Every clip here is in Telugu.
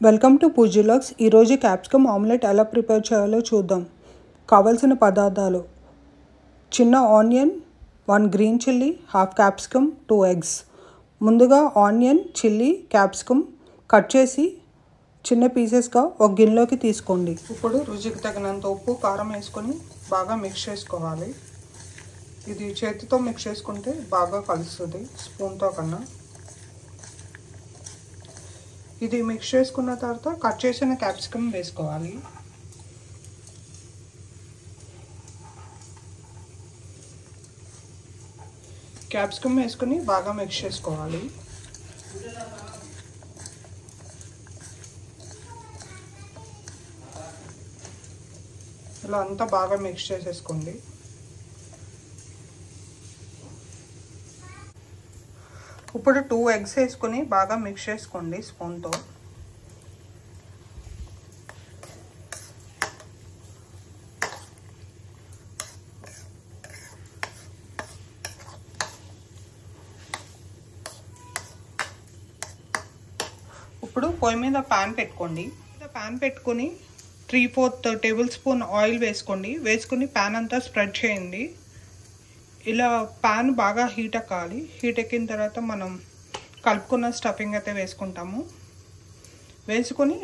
Welcome to పూజీలాగ్స్. ఈరోజు క్యాప్సికమ్ ఆమ్లెట్ ఎలా ప్రిపేర్ చేయాలో చూద్దాం. కావాల్సిన పదార్థాలు: చిన్న onion, 1 green chilli, half capsicum, 2 eggs. ముందుగా ఆనియన్, చిల్లీ, క్యాప్సికమ్ కట్ చేసి చిన్న పీసెస్గా ఒక గిన్నెలోకి తీసుకోండి. ఇప్పుడు రుచికి తగినంత ఉప్పు, కారం వేసుకొని బాగా మిక్స్ చేసుకోవాలి. ఇది చేతితో మిక్స్ చేసుకుంటే బాగా కలుస్తుంది స్పూన్తో కన్నా. ఇది మిక్స్ చేసుకున్న తర్వాత కట్ చేసిన క్యాప్సికమ్ వేసుకోవాలి. క్యాప్సికమ్ వేసుకుని బాగా మిక్స్ చేసుకోవాలి. ఇలా అంతా బాగా మిక్స్ చేసేసుకోండి. ఇప్పుడు 2 ఎగ్స్ వేసుకొని బాగా మిక్స్ చేసుకోండి స్పూన్తో. ఇప్పుడు పొయ్యి మీద ప్యాన్ పెట్టుకోండి. ప్యాన్ పెట్టుకొని 3/4 టేబుల్ స్పూన్ ఆయిల్ వేసుకోండి. వేసుకొని ప్యాన్ అంతా స్ప్రెడ్ చేయండి. ఇలా ప్యాన్ బాగా హీట్ ఎక్కాలి. హీట్ ఎక్కిన తర్వాత మనం కలుపుకున్న స్టఫింగ్ అయితే వేసుకుంటాము. వేసుకొని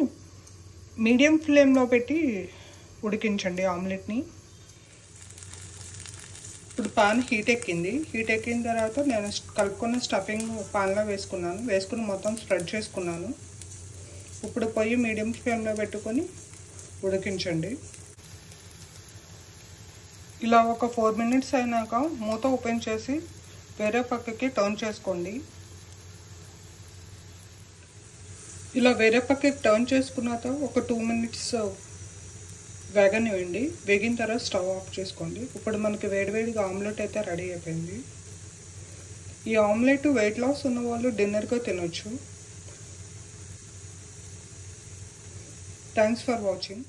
మీడియం ఫ్లేమ్లో పెట్టి ఉడికించండి ఆమ్లెట్ని. ఇప్పుడు ప్యాన్ హీట్ ఎక్కింది. హీట్ ఎక్కిన తర్వాత నేను కలుపుకున్న స్టఫింగ్ ప్యాన్లో వేసుకున్నాను. వేసుకుని మొత్తం స్ప్రెడ్ చేసుకున్నాను. ఇప్పుడు పొయ్యి మీడియం ఫ్లేమ్లో పెట్టుకొని ఉడికించండి. ఇలా ఒక 4 మినిట్స్ అయినాక మూత ఓపెన్ చేసి వేరే పక్కకి టర్న్ చేసుకోండి. ఇలా వేరే పక్కకి టర్న్ చేసుకున్నాక ఒక 2 మినిట్స్ వేగనివ్వండి. వేగిన తర్వాత స్టవ్ ఆఫ్ చేసుకోండి. ఇప్పుడు మనకి వేడివేడిగా ఆమ్లెట్ అయితే రెడీ అయిపోయింది. ఈ ఆమ్లెట్ వెయిట్ లాస్ ఉన్న వాళ్ళు డిన్నర్గా తినొచ్చు. Thanks for watching.